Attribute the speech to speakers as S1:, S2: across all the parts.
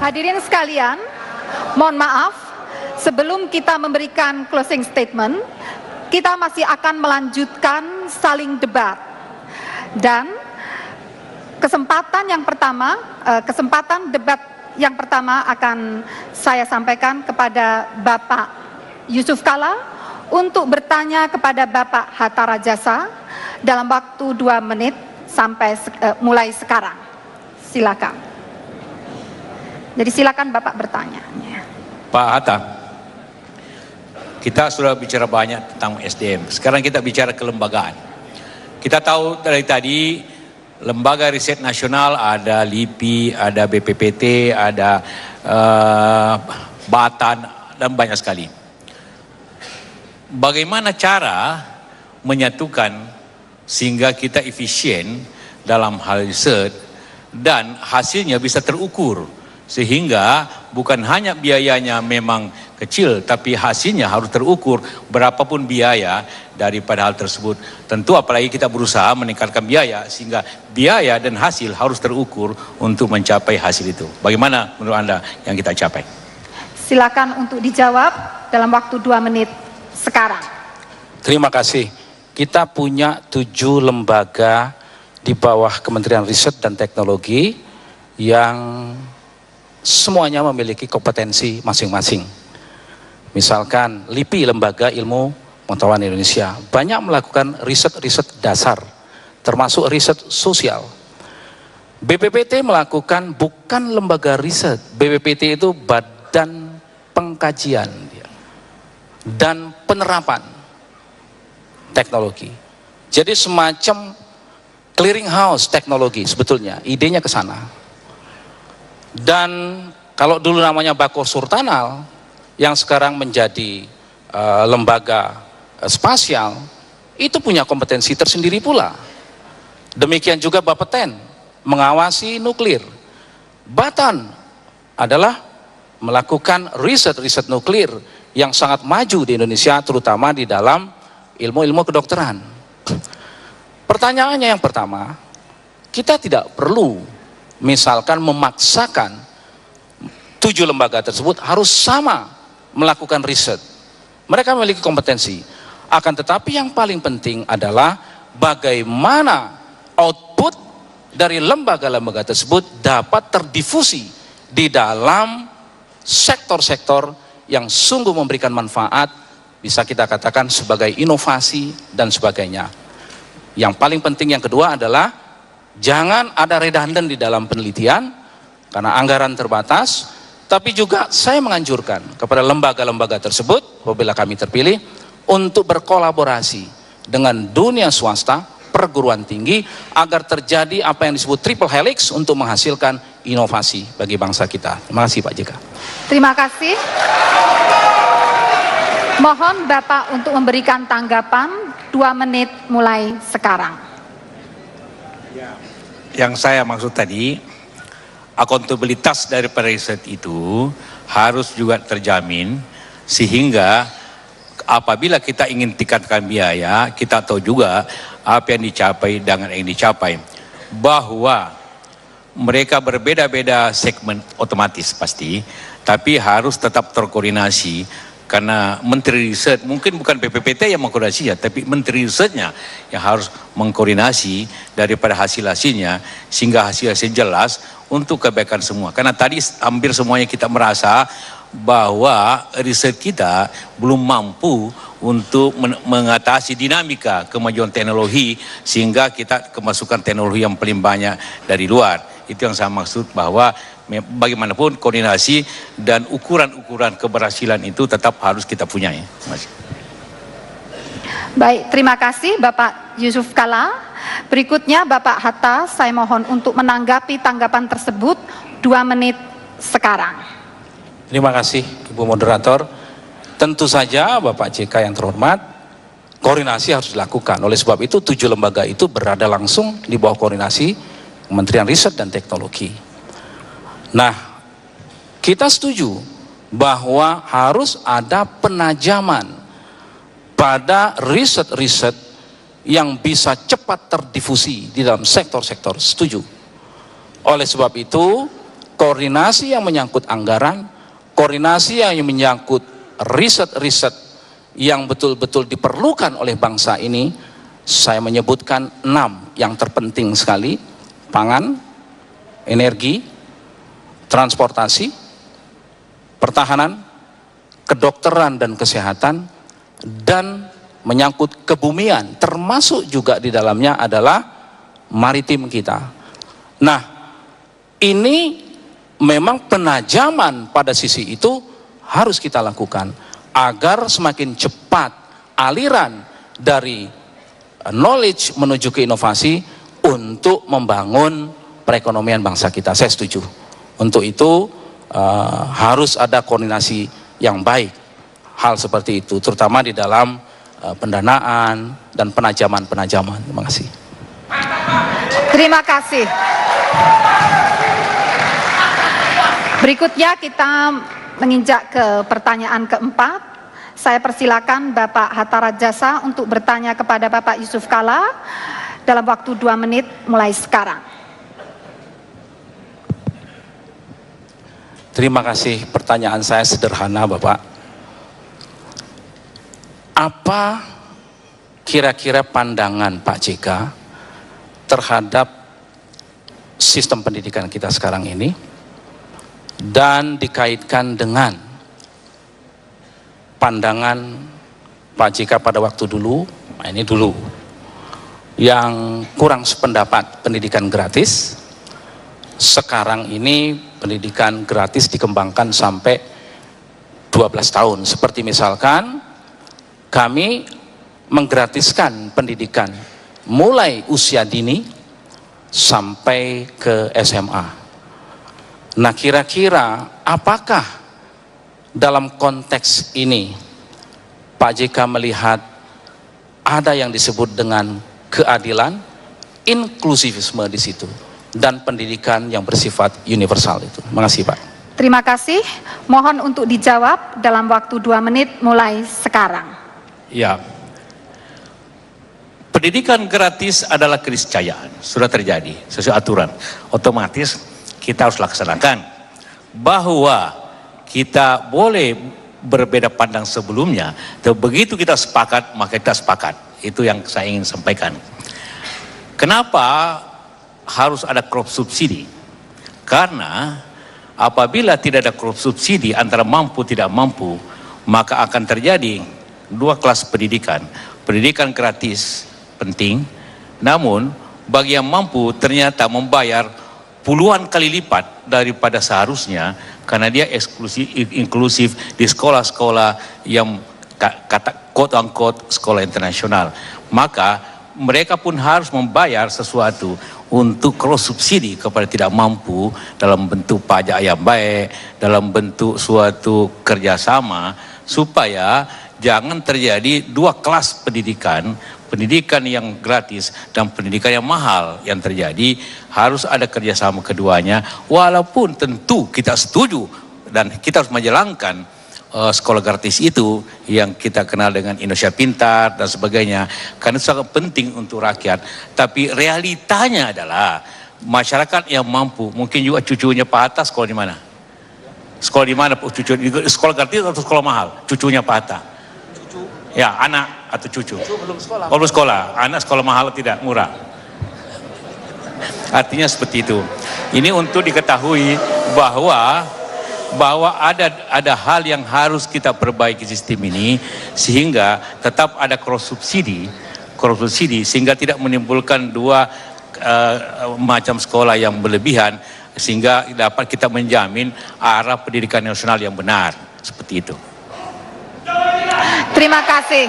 S1: Hadirin sekalian, mohon maaf, sebelum kita memberikan closing statement, kita masih akan melanjutkan saling debat. Dan kesempatan debat yang pertama akan saya sampaikan kepada Bapak Yusuf Kalla untuk bertanya kepada Bapak Hatta Rajasa dalam waktu 2 menit sampai mulai sekarang. Silakan. Jadi silakan Bapak bertanya.
S2: Pak Hatta, kita sudah bicara banyak tentang SDM. Sekarang kita bicara kelembagaan. Kita tahu dari tadi lembaga riset nasional ada LIPI, ada BPPT, ada Batan, dan banyak sekali. Bagaimana cara menyatukan sehingga kita efisien dalam hal riset dan hasilnya bisa terukur, sehingga bukan hanya biayanya memang kecil, tapi hasilnya harus terukur berapapun biaya daripada hal tersebut. Tentu apalagi kita berusaha meningkatkan biaya, sehingga biaya dan hasil harus terukur untuk mencapai hasil itu. Bagaimana menurut Anda yang kita capai?
S1: Silakan untuk dijawab dalam waktu 2 menit sekarang.
S3: Terima kasih. Kita punya 7 lembaga di bawah Kementerian Riset dan Teknologi yang semuanya memiliki kompetensi masing-masing. Misalkan LIPI, Lembaga Ilmu Pengetahuan Indonesia, banyak melakukan riset-riset dasar, termasuk riset sosial. BPPT melakukan bukan lembaga riset, BPPT itu Badan Pengkajian dan Penerapan Teknologi. Jadi semacam clearinghouse teknologi sebetulnya, idenya ke sana. Dan kalau dulu namanya Bako Surtanal, yang sekarang menjadi lembaga spasial, itu punya kompetensi tersendiri pula. Demikian juga Bapeten, mengawasi nuklir. Batan adalah melakukan riset-riset nuklir yang sangat maju di Indonesia, terutama di dalam ilmu-ilmu kedokteran. Pertanyaannya yang pertama, kita tidak perlu misalkan memaksakan 7 lembaga tersebut harus sama melakukan riset. Mereka memiliki kompetensi. Akan tetapi yang paling penting adalah bagaimana output dari lembaga-lembaga tersebut dapat terdifusi di dalam sektor-sektor yang sungguh memberikan manfaat, bisa kita katakan sebagai inovasi dan sebagainya. Yang paling penting yang kedua adalah jangan ada redundan di dalam penelitian karena anggaran terbatas, tapi juga saya menganjurkan kepada lembaga-lembaga tersebut apabila kami terpilih untuk berkolaborasi dengan dunia swasta, perguruan tinggi agar terjadi apa yang disebut triple helix untuk menghasilkan inovasi bagi bangsa kita. Terima kasih Pak JK.
S1: Terima kasih. Mohon Bapak untuk memberikan tanggapan 2 menit mulai sekarang.
S2: Yang saya maksud tadi, akuntabilitas dari riset itu harus juga terjamin, sehingga apabila kita ingin tingkatkan biaya, kita tahu juga apa yang dicapai dengan yang dicapai. Bahwa mereka berbeda-beda segmen otomatis pasti, tapi harus tetap terkoordinasi. Karena Menteri Riset, mungkin bukan BPPT yang mengkoordinasinya, tapi Menteri Risetnya yang harus mengkoordinasi daripada hasil-hasilnya, sehingga hasil-hasil jelas untuk kebaikan semua. Karena tadi hampir semuanya kita merasa bahwa riset kita belum mampu untuk mengatasi dinamika kemajuan teknologi, sehingga kita kemasukan teknologi yang paling banyak dari luar. Itu yang saya maksud, bahwa bagaimanapun koordinasi dan ukuran-ukuran keberhasilan itu tetap harus kita punyai.
S1: Baik, terima kasih Bapak Yusuf Kalla. Berikutnya Bapak Hatta, saya mohon untuk menanggapi tanggapan tersebut 2 menit sekarang.
S3: Terima kasih Ibu Moderator. Tentu saja Bapak JK yang terhormat, koordinasi harus dilakukan. Oleh sebab itu 7 lembaga itu berada langsung di bawah koordinasi Kementerian Riset dan Teknologi. Nah, kita setuju bahwa harus ada penajaman pada riset-riset yang bisa cepat terdifusi di dalam sektor-sektor. Setuju. Oleh sebab itu, koordinasi yang menyangkut anggaran, koordinasi yang menyangkut riset-riset yang betul-betul diperlukan oleh bangsa ini. Saya menyebutkan 6 yang terpenting sekali: pangan, energi, transportasi, pertahanan, kedokteran dan kesehatan, dan menyangkut kebumian, termasuk juga di dalamnya adalah maritim kita. Nah, ini memang penajaman pada sisi itu harus kita lakukan agar semakin cepat aliran dari knowledge menuju ke inovasi untuk membangun perekonomian bangsa kita. Saya setuju. Untuk itu harus ada koordinasi yang baik hal seperti itu, terutama di dalam pendanaan dan penajaman-penajaman. Terima kasih.
S1: Terima kasih. Berikutnya kita menginjak ke pertanyaan keempat. Saya persilakan Bapak Hatta Rajasa untuk bertanya kepada Bapak Yusuf Kalla dalam waktu 2 menit mulai sekarang.
S3: Terima kasih. Pertanyaan saya sederhana, Bapak. Apa kira-kira pandangan Pak JK terhadap sistem pendidikan kita sekarang ini, dan dikaitkan dengan pandangan Pak JK pada waktu dulu, ini dulu, yang kurang sependapat pendidikan gratis. Sekarang ini pendidikan gratis dikembangkan sampai 12 tahun. Seperti misalkan kami menggratiskan pendidikan mulai usia dini sampai ke SMA. Nah, kira-kira apakah dalam konteks ini Pak JK melihat ada yang disebut dengan keadilan, inklusivisme di situ, dan pendidikan yang bersifat universal itu? Terima kasih, Pak.
S1: Terima kasih. Mohon untuk dijawab dalam waktu 2 menit mulai sekarang.
S2: Ya, pendidikan gratis adalah keniscayaan, sudah terjadi sesuai aturan, otomatis kita harus laksanakan. Bahwa kita boleh berbeda pandang sebelumnya, tapi begitu kita sepakat, maka kita sepakat. Itu yang saya ingin sampaikan. Kenapa harus ada crop subsidi? Karena apabila tidak ada crop subsidi antara mampu tidak mampu, maka akan terjadi 2 kelas pendidikan. Pendidikan gratis penting, namun bagi yang mampu ternyata membayar puluhan kali lipat daripada seharusnya, karena dia inklusif di sekolah-sekolah yang kata quote unquote sekolah internasional. Maka mereka pun harus membayar sesuatu untuk cross subsidi kepada tidak mampu dalam bentuk pajak yang baik, dalam bentuk suatu kerjasama, supaya jangan terjadi 2 kelas pendidikan, pendidikan yang gratis dan pendidikan yang mahal yang terjadi. Harus ada kerjasama keduanya, walaupun tentu kita setuju dan kita harus menjalankan sekolah gratis itu yang kita kenal dengan Indonesia Pintar dan sebagainya, karena itu sangat penting untuk rakyat. Tapi realitanya adalah masyarakat yang mampu, mungkin juga cucunya Pak Hatta sekolah di mana? Sekolah di mana cucu? Sekolah gratis atau sekolah mahal? Cucunya Pak Hatta? Cucu. Ya, anak atau cucu? Cucu belum sekolah. Oh, belum sekolah. Anak sekolah mahal tidak, murah. Artinya seperti itu. Ini untuk diketahui bahwa ada hal yang harus kita perbaiki sistem ini, sehingga tetap ada cross subsidi sehingga tidak menimbulkan 2 macam sekolah yang berlebihan, sehingga dapat kita menjamin arah pendidikan nasional yang benar, seperti itu.
S1: Terima kasih.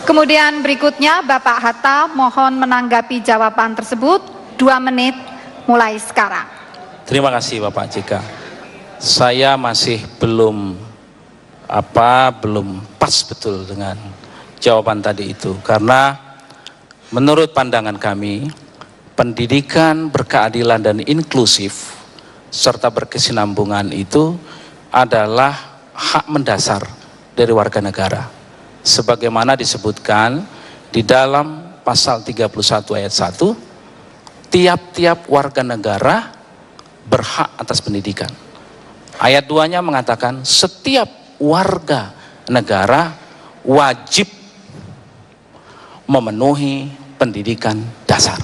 S1: Kemudian berikutnya Bapak Hatta mohon menanggapi jawaban tersebut. 2 menit mulai sekarang.
S3: Terima kasih Bapak JK. Saya masih belum pas betul dengan jawaban tadi itu, karena menurut pandangan kami pendidikan berkeadilan dan inklusif serta berkesinambungan itu adalah hak mendasar dari warga negara, sebagaimana disebutkan di dalam pasal 31 ayat 1, tiap-tiap warga negara berhak atas pendidikan. Ayat 2-nya mengatakan setiap warga negara wajib memenuhi pendidikan dasar.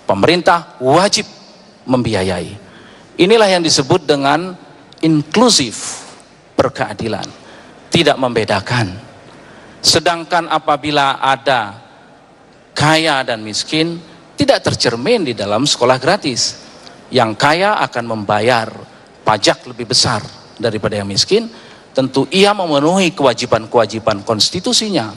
S3: Pemerintah wajib membiayai. Inilah yang disebut dengan inklusif berkeadilan, tidak membedakan. Sedangkan apabila ada kaya dan miskin, tidak tercermin di dalam sekolah gratis. Yang kaya akan membayar pajak lebih besar daripada yang miskin. Tentu ia memenuhi kewajiban-kewajiban konstitusinya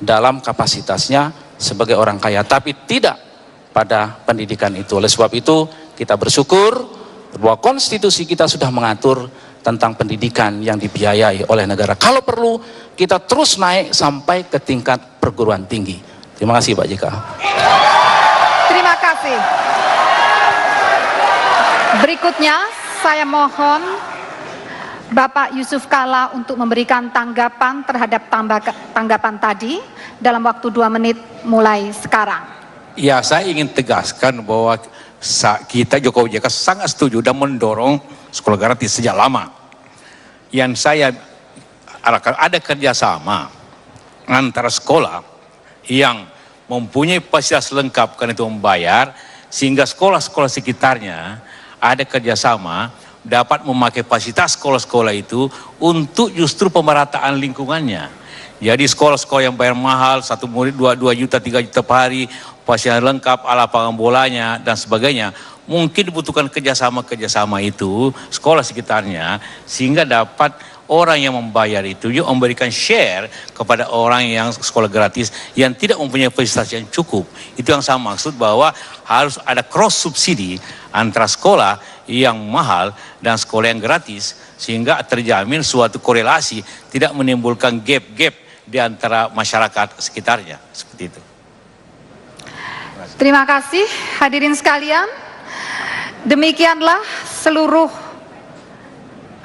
S3: dalam kapasitasnya sebagai orang kaya, tapi tidak pada pendidikan itu. Oleh sebab itu kita bersyukur bahwa konstitusi kita sudah mengatur tentang pendidikan yang dibiayai oleh negara. Kalau perlu kita terus naik sampai ke tingkat perguruan tinggi. Terima kasih Pak JK.
S1: Terima kasih. Berikutnya saya mohon Bapak Yusuf Kalla untuk memberikan tanggapan terhadap tanggapan tadi dalam waktu 2 menit mulai sekarang.
S2: Ya, saya ingin tegaskan bahwa kita Jokowi JK sangat setuju dan mendorong sekolah gratis sejak lama. Yang saya arahkan ada kerjasama antara sekolah yang mempunyai fasilitas lengkap karena itu membayar, sehingga sekolah-sekolah sekitarnya ada kerjasama dapat memakai fasilitas sekolah-sekolah itu untuk justru pemerataan lingkungannya. Jadi sekolah-sekolah yang bayar mahal, satu murid 2 juta, 3 juta per hari, fasilitas lengkap, lapangan bolanya dan sebagainya, mungkin dibutuhkan kerjasama itu sekolah sekitarnya, sehingga dapat orang yang membayar itu juga memberikan share kepada orang yang sekolah gratis yang tidak mempunyai fasilitas yang cukup. Itu yang saya maksud, bahwa harus ada cross subsidi antara sekolah yang mahal dan sekolah yang gratis, sehingga terjamin suatu korelasi, tidak menimbulkan gap-gap di antara masyarakat sekitarnya. Seperti itu.
S1: Terima kasih hadirin sekalian. Demikianlah seluruh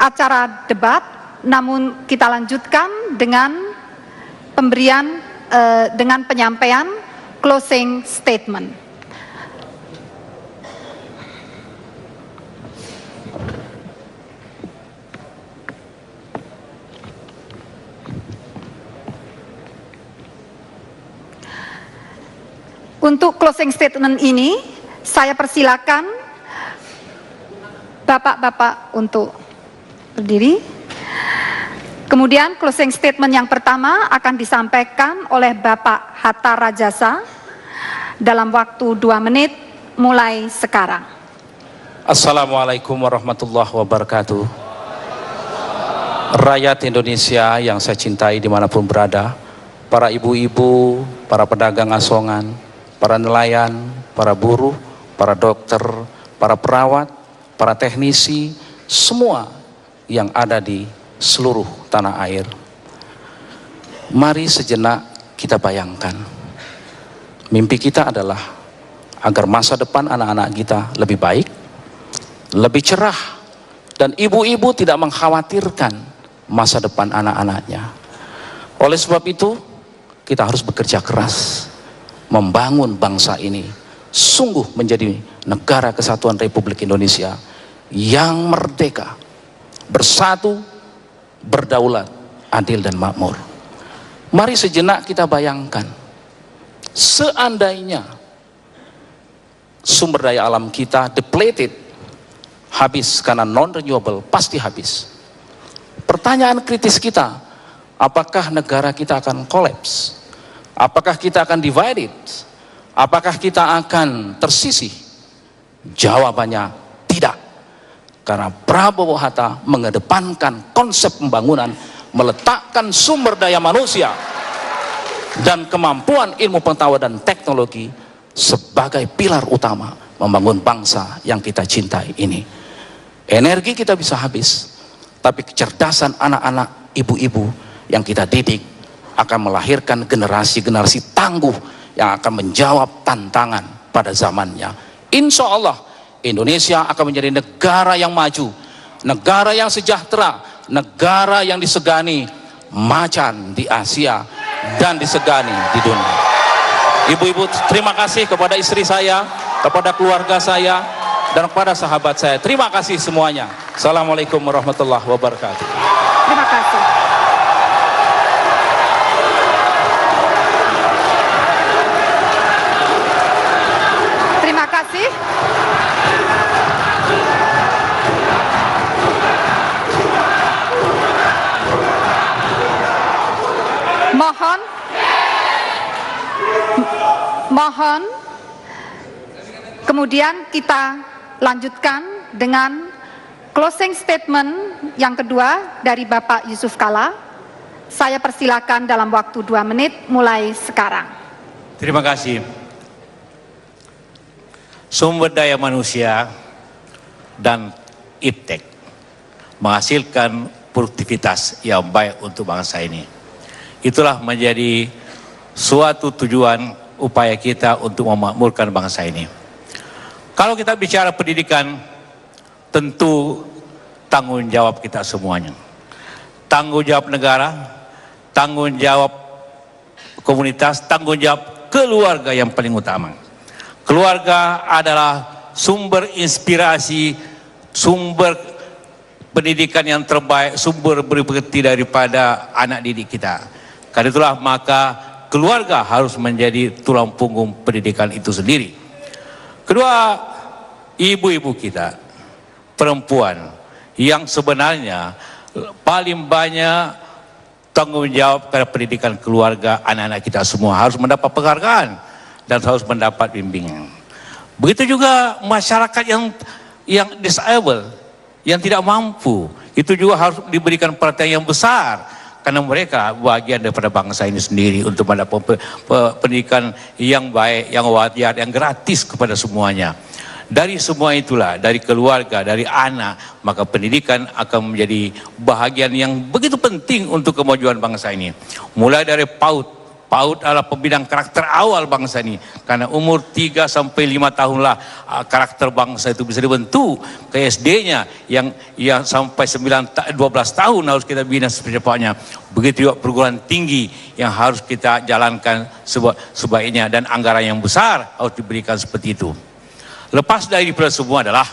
S1: acara debat, namun kita lanjutkan dengan dengan penyampaian closing statement. Untuk closing statement ini, saya persilakan Bapak-bapak untuk berdiri. Kemudian closing statement yang pertama akan disampaikan oleh Bapak Hatta Rajasa dalam waktu 2 menit mulai sekarang.
S3: Assalamualaikum warahmatullahi wabarakatuh. Rakyat Indonesia yang saya cintai dimanapun berada, para ibu-ibu, para pedagang asongan, para nelayan, para buruh, para dokter, para perawat, para teknisi, semua yang ada di seluruh tanah air. Mari sejenak kita bayangkan, mimpi kita adalah agar masa depan anak-anak kita lebih baik, lebih cerah, dan ibu-ibu tidak mengkhawatirkan masa depan anak-anaknya. Oleh sebab itu, kita harus bekerja keras membangun bangsa ini sungguh menjadi negara kesatuan Republik Indonesia yang merdeka, bersatu, berdaulat, adil dan makmur. Mari sejenak kita bayangkan, seandainya sumber daya alam kita depleted, habis karena non-renewable, pasti habis. Pertanyaan kritis kita, apakah negara kita akan kolaps? Apakah kita akan divided? Apakah kita akan tersisih? Jawabannya tidak. Karena Prabowo Hatta mengedepankan konsep pembangunan, meletakkan sumber daya manusia dan kemampuan ilmu pengetahuan dan teknologi sebagai pilar utama membangun bangsa yang kita cintai ini. Energi kita bisa habis, tapi kecerdasan anak-anak, ibu-ibu yang kita didik akan melahirkan generasi-generasi tangguh yang akan menjawab tantangan pada zamannya. Insya Allah Indonesia akan menjadi negara yang maju, negara yang sejahtera, negara yang disegani macan di Asia dan disegani di dunia. Ibu-ibu, terima kasih kepada istri saya, kepada keluarga saya, dan kepada sahabat saya. Terima kasih semuanya. Assalamualaikum warahmatullahi wabarakatuh.
S1: Terima kasih. Terima kasih. Mohon kemudian kita lanjutkan dengan closing statement yang kedua dari Bapak Yusuf Kalla. Saya persilakan dalam waktu 2 menit mulai sekarang.
S2: Terima kasih. Sumber daya manusia dan iptek menghasilkan produktivitas yang baik untuk bangsa ini. Itulah menjadi suatu tujuan upaya kita untuk memakmurkan bangsa ini. Kalau kita bicara pendidikan, tentu tanggung jawab kita semuanya. Tanggung jawab negara, tanggung jawab komunitas, tanggung jawab keluarga yang paling utama. Keluarga adalah sumber inspirasi, sumber pendidikan yang terbaik, sumber berpekerti daripada anak didik kita. Karena itulah maka keluarga harus menjadi tulang punggung pendidikan itu sendiri. Kedua, ibu-ibu kita, perempuan yang sebenarnya paling banyak tanggung jawab pada pendidikan keluarga anak-anak kita semua harus mendapat penghargaan dan harus mendapat bimbingan. Begitu juga masyarakat yang disable, yang tidak mampu, itu juga harus diberikan perhatian yang besar. Karena mereka bagian daripada bangsa ini sendiri untuk mendapat pendidikan yang baik, yang wajar, yang gratis kepada semuanya. Dari semua itulah, dari keluarga, dari anak, maka pendidikan akan menjadi bahagian yang begitu penting untuk kemajuan bangsa ini. Mulai dari PAUD. PAUD adalah pembinaan karakter awal bangsa ini. Karena umur 3 sampai 5 tahunlah karakter bangsa itu bisa dibentuk. Ke SD-nya yang sampai 12 tahun harus kita bina secepatnya. Begitu juga perguruan tinggi yang harus kita jalankan sebaiknya. Dan anggaran yang besar harus diberikan seperti itu. Lepas dari itu semua adalah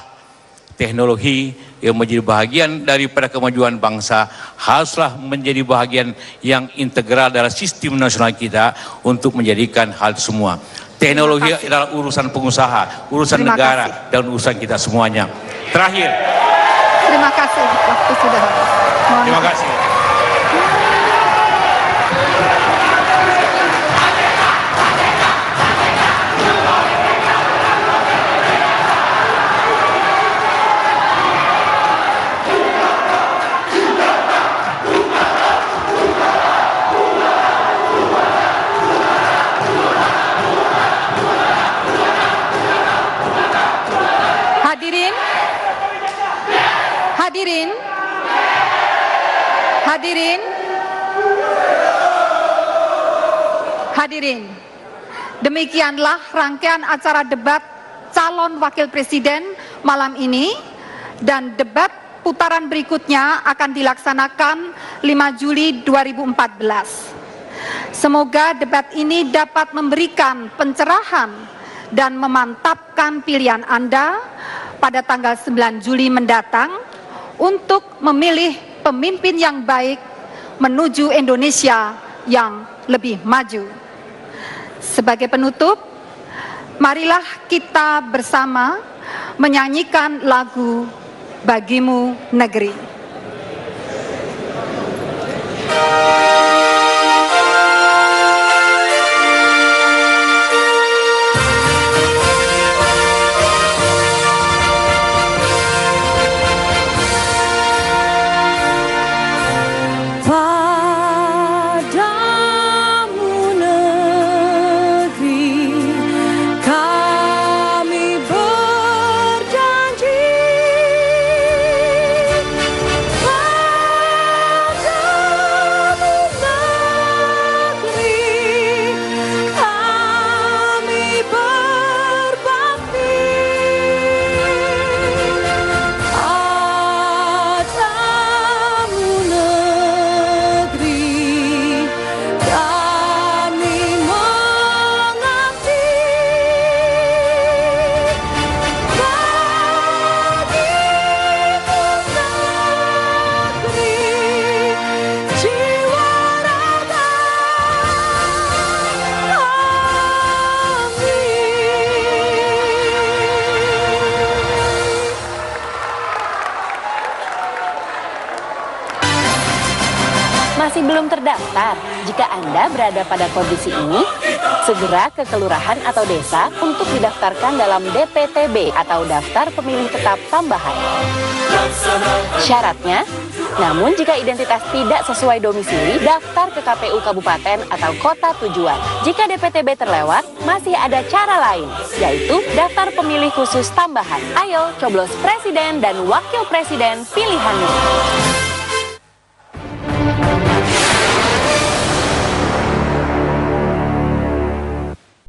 S2: teknologi yang menjadi bahagian daripada kemajuan bangsa haruslah menjadi bahagian yang integral dalam sistem nasional kita untuk menjadikan hal semua. Teknologi adalah urusan pengusaha, urusan negara, dan urusan kita semuanya. Terakhir.
S1: Terima kasih. Waktu sudah habis.
S2: Terima kasih.
S1: Hadirin, demikianlah rangkaian acara debat calon wakil presiden malam ini, dan debat putaran berikutnya akan dilaksanakan 5 Juli 2014. Semoga debat ini dapat memberikan pencerahan dan memantapkan pilihan Anda pada tanggal 9 Juli mendatang untuk memilih pemimpin yang baik menuju Indonesia yang lebih maju. Sebagai penutup, marilah kita bersama menyanyikan lagu Bagimu Negeri.
S4: belum terdaftar? Jika Anda berada pada kondisi ini, segera ke kelurahan atau desa untuk didaftarkan dalam DPTB atau Daftar Pemilih Tetap Tambahan. Syaratnya, namun jika identitas tidak sesuai domisili, daftar ke KPU Kabupaten atau Kota tujuan. Jika DPTB terlewat, masih ada cara lain, yaitu daftar pemilih khusus tambahan. Ayo, coblos presiden dan wakil presiden pilihanmu.